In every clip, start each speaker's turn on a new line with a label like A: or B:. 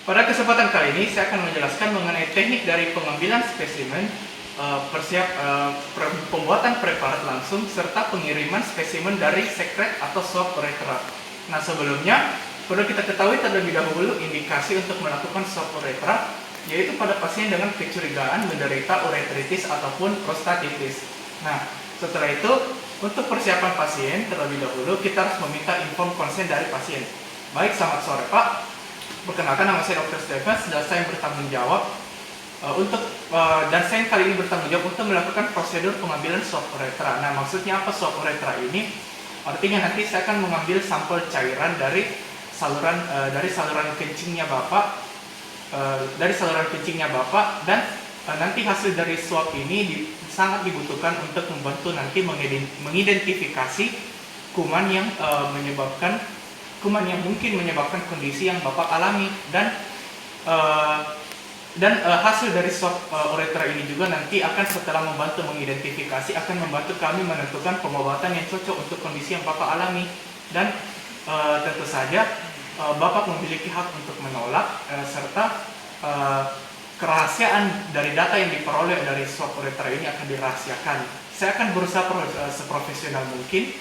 A: Pada kesempatan kali ini saya akan menjelaskan mengenai teknik dari pengambilan spesimen, pembuatan preparat langsung, serta pengiriman spesimen dari sekret atau swab uretra. Nah, sebelumnya perlu kita ketahui terlebih dahulu indikasi untuk melakukan swab uretra, yaitu pada pasien dengan kecurigaan menderita uretritis ataupun prostatitis. Nah, setelah itu untuk persiapan pasien terlebih dahulu kita harus meminta inform konsen dari pasien. Baik, selamat sore Pak. Perkenalkan, nama saya Dr. Stevens dan saya bertanggung jawab dan saya kali ini bertanggung jawab untuk melakukan prosedur pengambilan swab uretra. Nah, maksudnya apa swab uretra ini? Artinya nanti saya akan mengambil sampel cairan dari saluran kencingnya Bapak, dan nanti hasil dari swab ini sangat dibutuhkan untuk membantu nanti mengidentifikasi kuman yang mungkin menyebabkan kondisi yang Bapak alami, dan hasil dari swab uretra ini juga nanti akan, setelah membantu mengidentifikasi, akan membantu kami menentukan pengobatan yang cocok untuk kondisi yang Bapak alami. Dan tentu saja Bapak memiliki hak untuk menolak, serta kerahasiaan dari data yang diperoleh dari swab uretra ini akan dirahasiakan. Saya akan berusaha seprofesional mungkin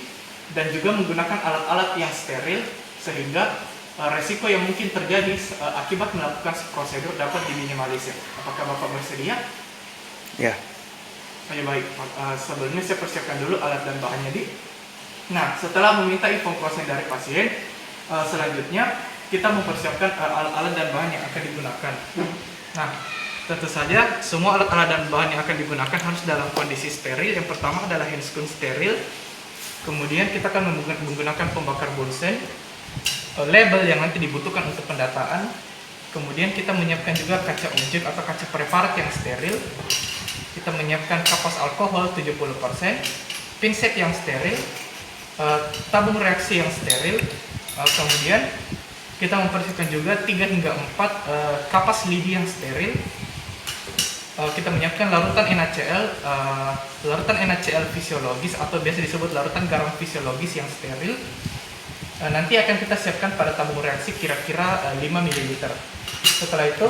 A: dan juga menggunakan alat-alat yang steril, sehingga resiko yang mungkin terjadi akibat melakukan prosedur dapat diminimalisir. Apakah Bapak bersedia?
B: Ya.
A: Ayo, baik. Sebelumnya saya persiapkan dulu alat dan bahannya, Di. Nah, setelah meminta info konsen dari pasien, selanjutnya kita mempersiapkan alat dan bahan yang akan digunakan. Nah, tentu saja semua alat-alat dan bahan yang akan digunakan harus dalam kondisi steril. Yang pertama adalah handscoon steril. Kemudian kita akan menggunakan pembakar bunsen, label yang nanti dibutuhkan untuk pendataan. Kemudian kita menyiapkan juga kaca objek atau kaca preparat yang steril. Kita menyiapkan kapas alkohol 70%, pinset yang steril, tabung reaksi yang steril. Kemudian kita mempersiapkan juga 3 hingga 4 kapas lidi yang steril. Kita menyiapkan larutan NaCl fisiologis atau biasa disebut larutan garam fisiologis yang steril. Nanti akan kita siapkan pada tabung reaksi kira-kira 5 ml. Setelah itu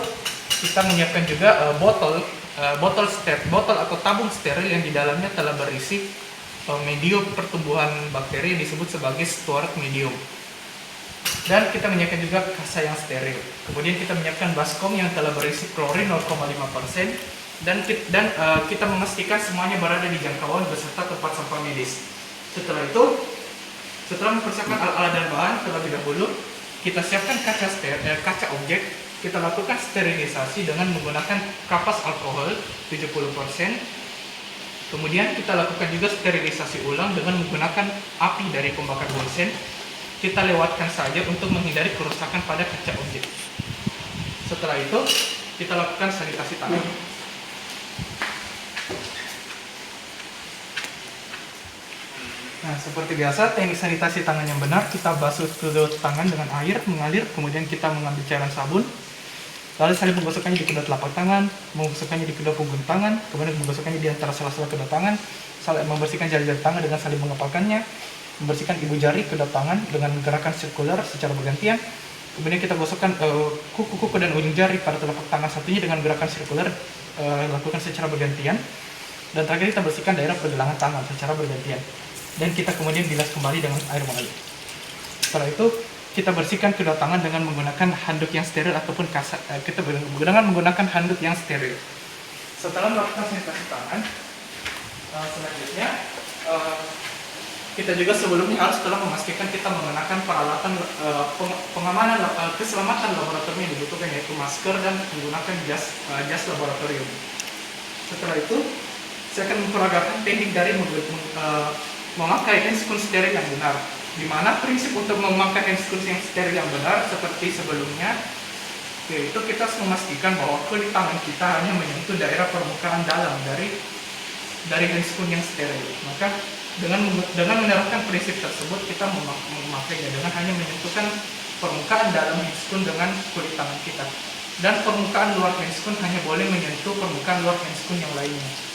A: kita menyiapkan juga botol atau tabung steril yang di dalamnya telah berisi medium pertumbuhan bakteri yang disebut sebagai Stuart medium. Dan kita menyiapkan juga kasa yang steril. Kemudian kita menyiapkan baskom yang telah berisi klorin 0,5%, dan kita memastikan semuanya berada di jangkauan beserta tempat sampah medis. Setelah mempersiapkan alat-alat dan bahan terlebih dahulu, kita siapkan kaca objek. Kita lakukan sterilisasi dengan menggunakan kapas alkohol 70%. Kemudian kita lakukan juga sterilisasi ulang dengan menggunakan api dari pembakar bunsen. Kita lewatkan saja untuk menghindari kerusakan pada kaca objek. Setelah itu, kita lakukan sanitasi tangan. Nah, seperti biasa, teknik sanitasi tangan yang benar, kita basuh kedua tangan dengan air mengalir, kemudian kita mengambil cairan sabun, lalu saling menggosokkannya di kedua telapak tangan, menggosokkannya di kedua punggung tangan, kemudian menggosokkannya di antara sela-sela kedua tangan, membersihkan jari-jari tangan dengan saling mengepalkannya, membersihkan ibu jari kedua tangan dengan gerakan sirkuler secara bergantian. Kemudian kita gosokkan kuku-kuku dan ujung jari pada telapak tangan satunya dengan gerakan sirkuler, lakukan secara bergantian. Dan terakhir kita bersihkan daerah pergelangan tangan secara bergantian. Dan kita kemudian bilas kembali dengan air mengalir. Setelah itu kita bersihkan kedua tangan dengan menggunakan handuk yang steril ataupun menggunakan handuk yang steril. Setelah melakukan sanitasi tangan, selanjutnya kita juga sebelumnya harus telah memastikan kita menggunakan peralatan pengamanan keselamatan laboratorium yang dibutuhkan, yaitu masker dan menggunakan jas laboratorium. Setelah itu saya akan memperagakan teknik dari memakai handscoon steril yang benar, di mana prinsip untuk memakai handscoon yang steril yang benar seperti sebelumnya, yaitu kita harus memastikan bahwa kulit tangan kita hanya menyentuh daerah permukaan dalam dari handscoon yang steril. Maka dengan menerapkan prinsip tersebut, kita memakainya dengan hanya menyentuhkan permukaan dalam handscoon dengan kulit tangan kita, dan permukaan luar handscoon hanya boleh menyentuh permukaan luar handscoon yang lainnya.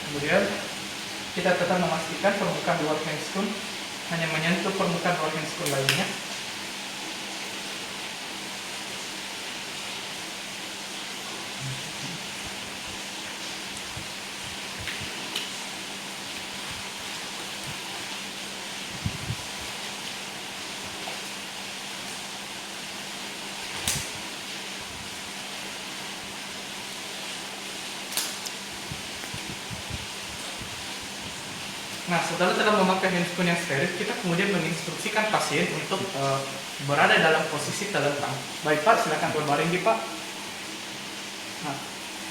A: Kemudian kita tetap memastikan permukaan luar handscoon hanya menyentuh permukaan ruang handscoon lainnya. Nah, setelah memakai handscoon yang steril, kita kemudian menginstruksikan pasien untuk berada dalam posisi telentang. Baik Pak, silakan berbaring di Pak. Nah,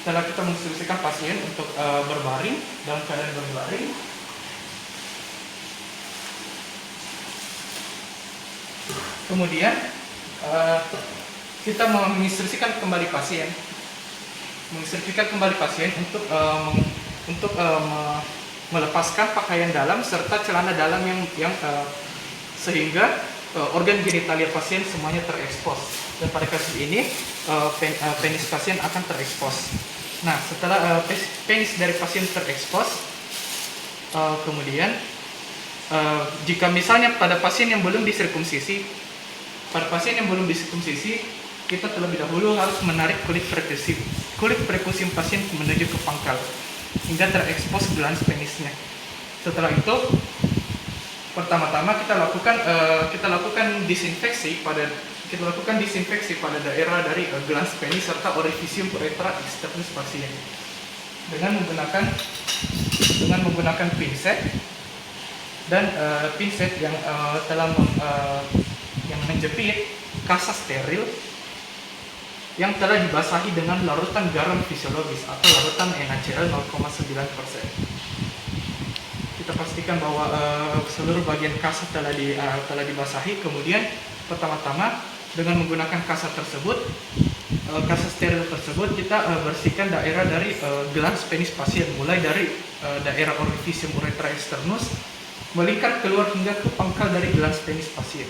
A: setelah kita menginstruksikan pasien untuk berbaring, dalam keadaan berbaring, kemudian kita menginstruksikan kembali pasien, untuk melepaskan pakaian dalam serta celana dalam yang sehingga organ genitalia pasien semuanya terekspos, dan pada kasus ini penis pasien akan terekspos. Nah, setelah penis dari pasien terekspos, kemudian jika misalnya pada pasien yang belum disirkumsisi, kita terlebih dahulu harus menarik kulit prekusium pasien menuju ke pangkal hingga terekspos glans penisnya. Setelah itu, pertama-tama kita lakukan disinfeksi pada daerah dari glans penis serta orifisium uretra externus pasien dengan menggunakan pinset dan pinset yang yang menjepit kasa steril yang telah dibasahi dengan larutan garam fisiologis atau larutan NaCl 0,9%. Kita pastikan bahwa seluruh bagian kasa telah dibasahi. Kemudian pertama-tama dengan menggunakan kasa steril tersebut, kita bersihkan daerah dari glans penis pasien, mulai dari daerah orifisium uretra externus melingkar keluar hingga ke pangkal dari glans penis pasien.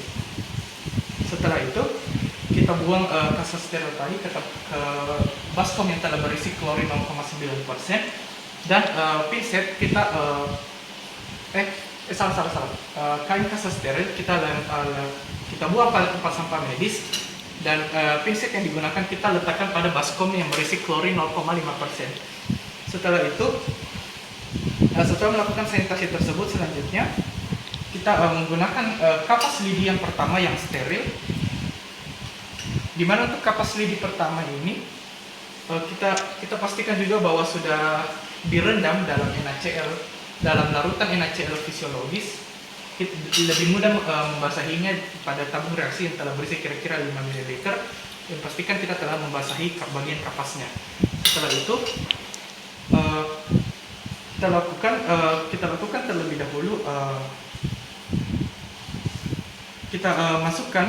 A: Setelah itu kita buang kasa steril tadi ke baskom yang telah berisi klorin 0,9%, dan pinset kita kain kasa steril kita buang pada tempat sampah medis, dan pinset yang digunakan kita letakkan pada baskom yang berisi klorin 0,5%. Setelah itu, setelah melakukan sanitasi tersebut, selanjutnya kita menggunakan kapas lidi yang pertama yang steril, di mana untuk kapas lidi pertama ini kita pastikan juga bahwa sudah direndam dalam NaCl, dalam larutan NaCl fisiologis. Lebih mudah membasahinya pada tabung reaksi yang telah berisi kira-kira 5 ml, dan pastikan kita telah membasahi bagian kapasnya. Setelah itu kita lakukan terlebih dahulu, kita masukkan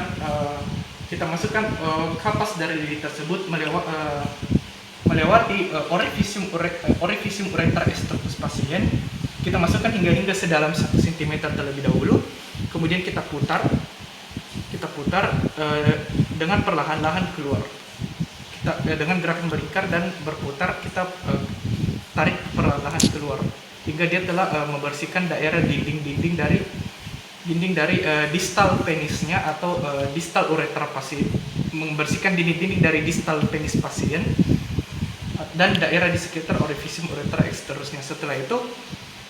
A: kapas dari lidi tersebut melewati orifisium uretra externus pasien. Kita masukkan hingga sedalam 1 cm terlebih dahulu. Kemudian kita putar dengan perlahan-lahan keluar. Dengan gerakan melingkar dan berputar, kita tarik perlahan-lahan keluar hingga dia telah membersihkan daerah dinding dari distal penisnya atau distal uretra pasien, membersihkan dinding-dinding dari distal penis pasien dan daerah di sekitar orifisium uretra externusnya. Setelah itu,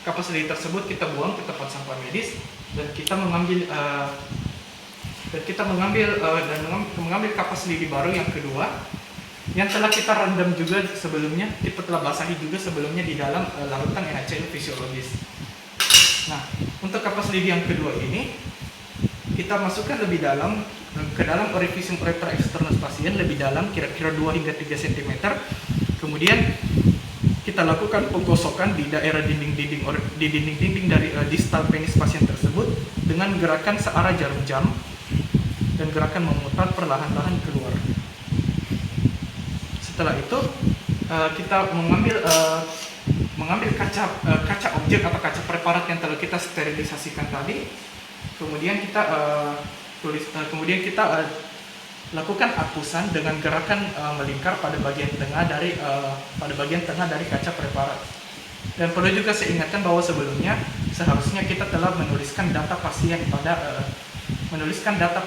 A: kapas lidi tersebut kita buang ke tempat sampah medis, dan kita mengambil kapas lidi baru yang kedua yang telah kita rendam juga sebelumnya, kita telah basahi juga sebelumnya di dalam larutan NaCl fisiologis. Nah, untuk kapas lidi yang kedua ini kita masukkan lebih dalam ke dalam orifisium uretra externus pasien, lebih dalam kira-kira 2 hingga 3 cm. Kemudian kita lakukan penggosokan di daerah dinding-dinding dari distal penis pasien tersebut dengan gerakan searah jarum jam dan gerakan memutar perlahan-lahan keluar. Setelah itu kita mengambil kaca objek atau kaca preparat yang telah kita sterilisasikan tadi. Kemudian kita lakukan apusan dengan gerakan melingkar pada bagian tengah dari kaca preparat. Dan perlu juga saya ingatkan bahwa sebelumnya seharusnya kita telah menuliskan data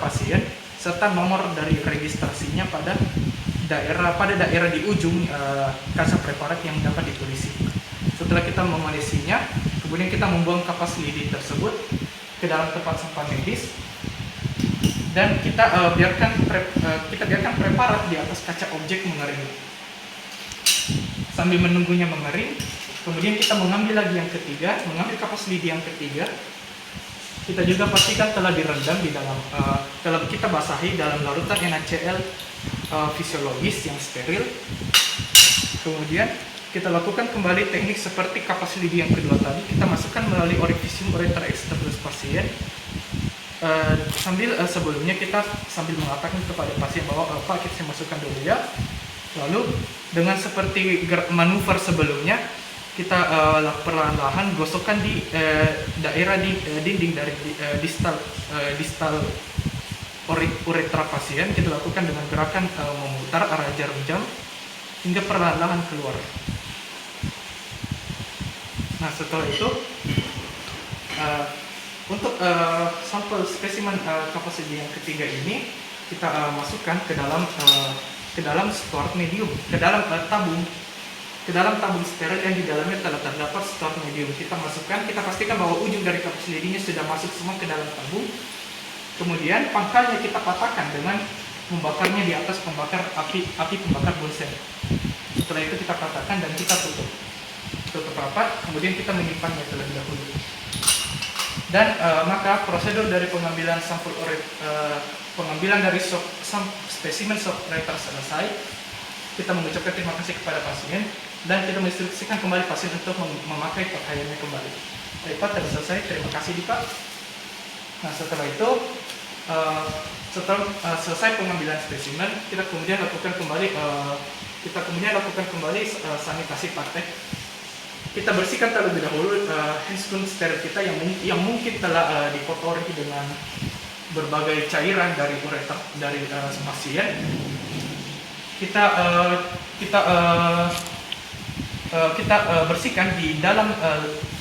A: pasien serta nomor dari registrasinya pada daerah di ujung kaca preparat yang dapat ditulisi. Setelah kita mengisinya, kemudian kita membuang kapas lidi tersebut ke dalam tempat sampah medis dan kita biarkan preparat di atas kaca objek mengering. Sambil menunggunya mengering, kemudian kita mengambil kapas lidi yang ketiga. Kita juga pastikan telah direndam di dalam, telah kita basahi dalam larutan NaCl fisiologis yang steril. Kemudian kita lakukan kembali teknik seperti kapas lidi yang kedua tadi. Kita masukkan melalui orificium ureter externus pasien. Sebelumnya kita sambil mengatakan kepada pasien bahwa Pak, saya masukkan dulu ya. Lalu dengan seperti manuver sebelumnya, kita perlahan-lahan gosokkan di daerah di dinding dari distal uretra pasien. Kita lakukan dengan gerakan memutar arah jarum jam hingga perlahan-lahan keluar. Nah, setelah itu untuk sampel spesimen kapas lidi yang ketiga ini kita masukkan ke dalam storage medium, ke dalam tabung steril yang di dalamnya telah terdapat storage medium. Kita masukkan, kita pastikan bahwa ujung dari kapas lidinya sudah masuk semua ke dalam tabung. Kemudian pangkalnya kita patahkan dengan membakarnya di atas api pembakar bunsen. Setelah itu kita patahkan dan kita tutup rapat. Kemudian kita menyimpannya terlebih dahulu. Dan maka prosedur dari pengambilan dari spesimen swab ureter selesai. Kita mengucapkan terima kasih kepada pasien dan kita menginstruksikan kembali pasien untuk memakai pakaiannya kembali. Baik Pak, telah selesai. Terima kasih Pak. Nah, setelah itu selesai pengambilan spesimen, kita kemudian lakukan kembali sanitasi praktek. Kita bersihkan terlebih dahulu handscoon steril kita yang mungkin telah dikotori dengan berbagai cairan dari ureter dari pasien. Kita bersihkan di dalam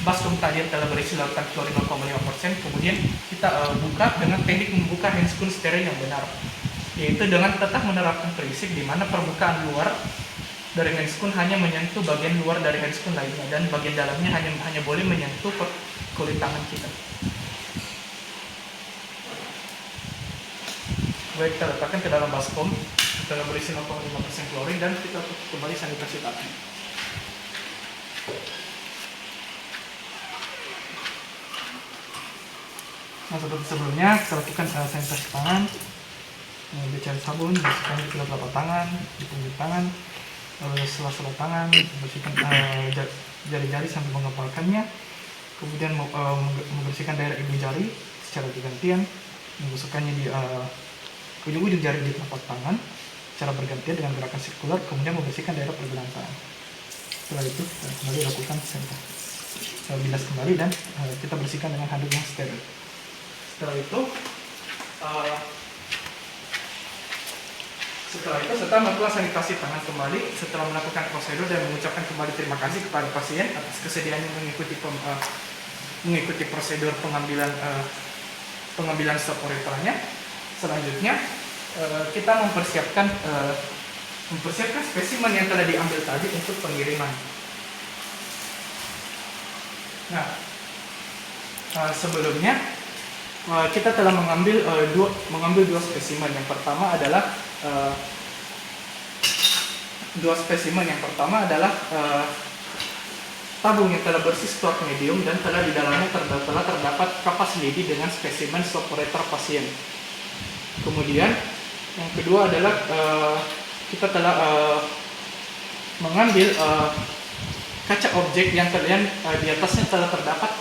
A: baskom tadi yang telah berisi larutan klorin 0,5%. Kemudian kita buka dengan teknik membuka handscoon steril yang benar, yaitu dengan tetap menerapkan prinsip di mana permukaan luar dari handscoon hanya menyentuh bagian luar dari handscoon lainnya dan bagian dalamnya hanya boleh menyentuh kulit tangan kita. Baik, kita letakkan ke dalam baskom telah berisi 0,5% klorin dan kita tutup kembali sanitasi tangan. Nah, seperti sebelumnya kita lakukan sanitasi tangan, mengambil cairan sabun, bersihkan di kedua telapak tangan, di punggung tangan, sela-sela tangan, bersihkan jari-jari sambil mengepalkannya, kemudian membersihkan daerah ibu jari secara bergantian, menggosokkannya di ujung-ujung jari di telapak tangan secara bergantian dengan gerakan sirkular, kemudian membersihkan daerah pergelangan tangan. Setelah itu kita kembali lakukan bilas kembali dan kita bersihkan dengan handuk yang steril. Setelah melakukan sanitasi tangan kembali, setelah melakukan prosedur dan mengucapkan kembali terima kasih kepada pasien atas kesediaannya mengikuti prosedur pengambilan swab ureteranya. Selanjutnya kita mempersiapkan spesimen yang telah diambil tadi untuk pengiriman. Nah, sebelumnya kita telah mengambil dua spesimen. Yang pertama adalah tabung yang telah bersih storage medium dan telah di dalamnya telah terdapat kapas lidi dengan spesimen swab ureter pasien. Kemudian yang kedua adalah kita telah mengambil kaca objek yang di atasnya telah terdapat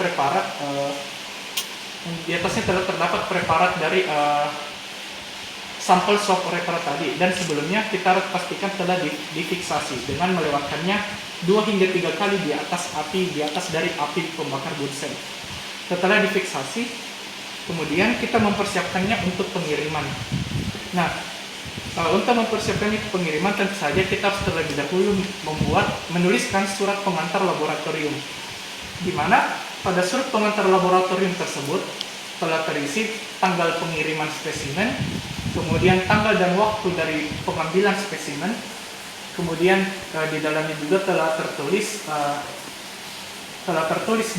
A: preparat dari sampel swab ureter tadi, dan sebelumnya kita harus pastikan telah difiksasi dengan melewatkannya 2 hingga 3 kali di atas dari api pembakar bunsen. Setelah difiksasi, kemudian kita mempersiapkannya untuk pengiriman. Nah, untuk mempersiapkannya ke pengiriman, tentu saja kita harus terlebih dahulu menuliskan surat pengantar laboratorium, di mana pada surat pengantar laboratorium tersebut telah terisi tanggal pengiriman spesimen, kemudian tanggal dan waktu dari pengambilan spesimen, kemudian di dalamnya juga telah tertulis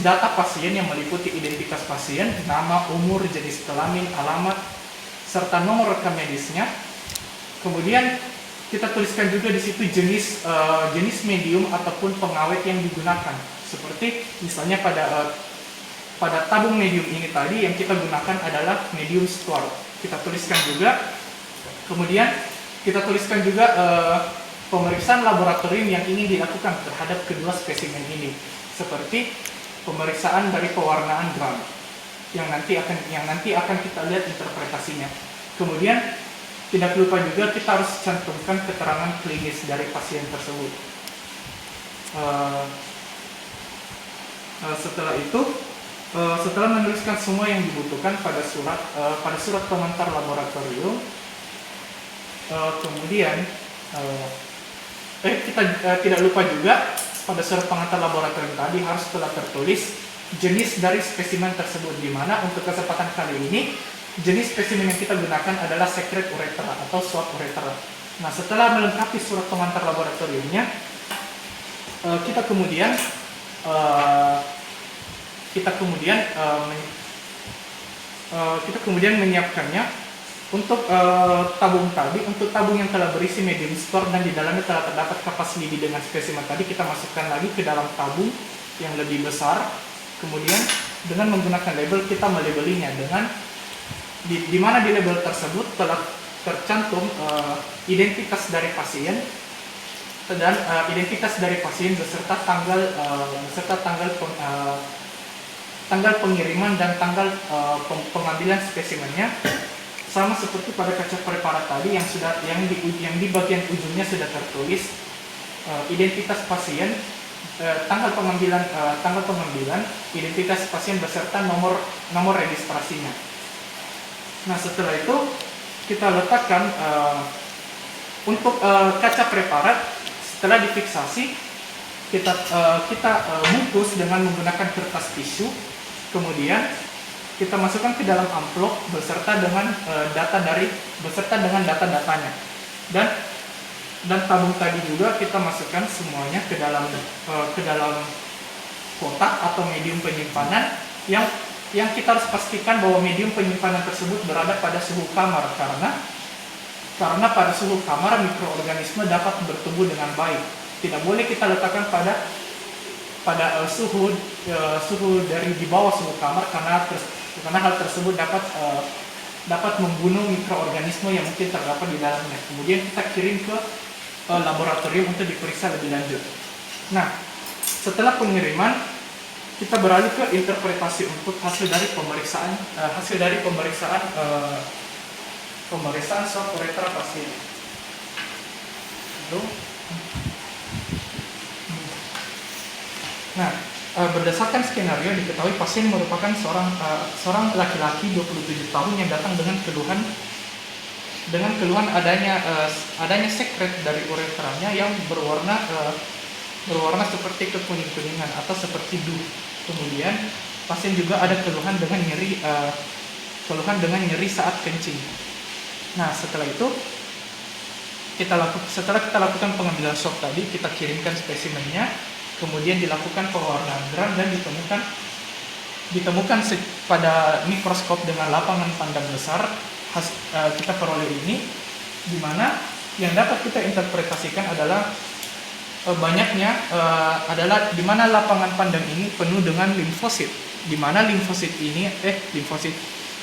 A: data pasien yang meliputi identitas pasien, nama, umur, jenis kelamin, alamat, serta nomor rekam medisnya. Kemudian kita tuliskan juga di situ jenis medium ataupun pengawet yang digunakan. Seperti misalnya pada tabung medium ini tadi yang kita gunakan adalah medium square. Kita tuliskan juga. Kemudian kita tuliskan juga pemeriksaan laboratorium yang ingin dilakukan terhadap kedua spesimen ini. Seperti pemeriksaan dari pewarnaan gram yang nanti akan kita lihat interpretasinya. Kemudian tidak lupa juga kita harus cantumkan keterangan klinis dari pasien tersebut. Setelah itu, setelah menuliskan semua yang dibutuhkan pada surat pengantar laboratorium, kemudian kita tidak lupa juga pada surat pengantar laboratorium tadi harus telah tertulis jenis dari spesimen tersebut, di mana untuk kesempatan kali ini jenis spesimen yang kita gunakan adalah secret uretra atau swab uretra. Nah, setelah melengkapi surat pengantar laboratoriumnya, kita kemudian menyiapkannya untuk tabung tadi. Untuk tabung yang telah berisi medium store dan di dalamnya telah terdapat kapas lidi dengan spesimen tadi, kita masukkan lagi ke dalam tabung yang lebih besar. Kemudian dengan menggunakan label kita melabelinya dengan di mana di label tersebut telah tercantum identitas dari pasien dan identitas dari pasien beserta tanggal pengiriman dan tanggal pengambilan spesimennya, sama seperti pada kaca preparat tadi yang di bagian ujungnya sudah tertulis identitas pasien, tanggal pengambilan, identitas pasien beserta nomor registrasinya. Nah, setelah itu kita letakkan untuk kaca preparat. Setelah difiksasi, kita bungkus dengan menggunakan kertas tisu. Kemudian kita masukkan ke dalam amplop beserta dengan data-datanya. Dan tabung tadi juga kita masukkan semuanya ke dalam kotak atau medium penyimpanan yang kita harus pastikan bahwa medium penyimpanan tersebut berada pada suhu kamar, karena pada suhu kamar mikroorganisme dapat bertumbuh dengan baik. Tidak boleh kita letakkan pada suhu dari di bawah suhu kamar, karena hal tersebut dapat membunuh mikroorganisme yang mungkin terdapat di dalamnya. Kemudian kita kirim ke laboratorium untuk diperiksa lebih lanjut. Nah, setelah pengiriman, kita beralih ke interpretasi untuk hasil dari pemeriksaan swab uretra pasien. Nah, berdasarkan skenario diketahui pasien merupakan seorang laki-laki 27 tahun yang datang dengan keluhan adanya sekret dari uretranya yang berwarna seperti kekuning-kuningan atau seperti dew. Kemudian pasien juga ada keluhan dengan nyeri saat kencing. Nah, setelah itu setelah kita lakukan pengambilan swab tadi, kita kirimkan spesimennya, kemudian dilakukan pewarnaan gram dan ditemukan pada mikroskop dengan lapangan pandang besar. Kita peroleh ini, di mana yang dapat kita interpretasikan adalah di mana lapangan pandang ini penuh dengan limfosit, di mana limfosit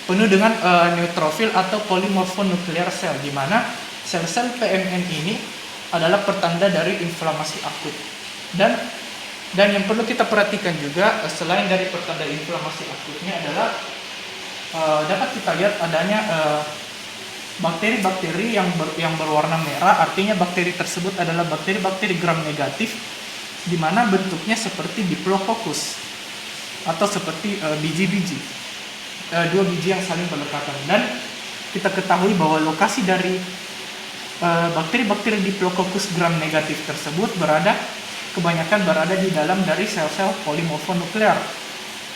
A: penuh dengan neutrofil atau polimorfonuklear sel, di mana sel-sel PMN ini adalah pertanda dari inflamasi akut. Dan yang perlu kita perhatikan juga selain dari pertanda inflamasi akutnya adalah dapat kita lihat adanya bakteri-bakteri yang berwarna merah. Artinya bakteri tersebut adalah bakteri-bakteri gram negatif, di mana bentuknya seperti diplococcus atau seperti biji-biji, dua biji yang saling berdekatan. Dan kita ketahui bahwa lokasi dari bakteri-bakteri diplococcus gram negatif tersebut kebanyakan berada di dalam dari sel-sel polimorfonuklear.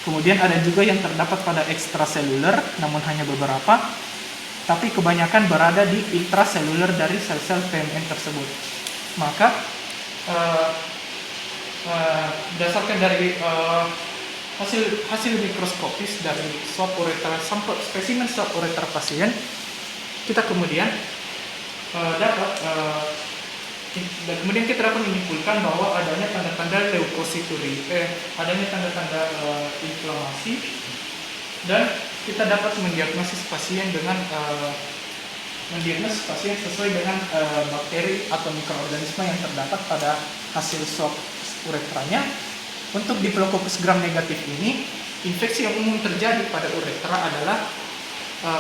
A: Kemudian ada juga yang terdapat pada ekstraseluler, namun hanya beberapa, tapi kebanyakan berada di intraseluler dari sel-sel PMN tersebut. Maka berdasarkan dari hasil mikroskopis dari swab ureter, sampel spesimen swab ureter pasien, kita kemudian dapat menyimpulkan bahwa adanya tanda-tanda leukosituri, adanya tanda-tanda inflamasi, dan kita dapat mendiagnosis pasien sesuai dengan bakteri atau mikroorganisme yang terdapat pada hasil swab uretranya. Untuk Diplococcus gram negatif ini, infeksi yang umum terjadi pada uretra adalah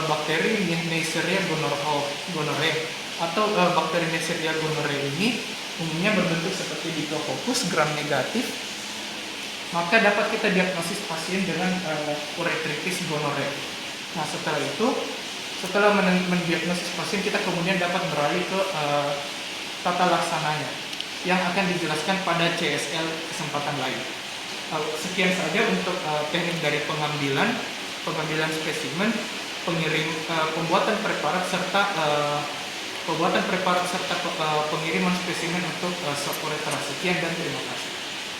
A: bakteri Neisseria gonorrhoeae, atau bakteri Neisseria gonorrhoeae ini umumnya berbentuk seperti Diplococcus gram negatif. Maka dapat kita diagnosis pasien dengan uretritis gonorrhoeae. Nah, setelah mendiagnosis pasien, kita kemudian dapat beralih ke tata laksananya yang akan dijelaskan pada CSL kesempatan lain. Sekian saja untuk teknik dari pengambilan spesimen, pembuatan preparat serta pengiriman spesimen untuk swab uretra. Sekian dan terima kasih.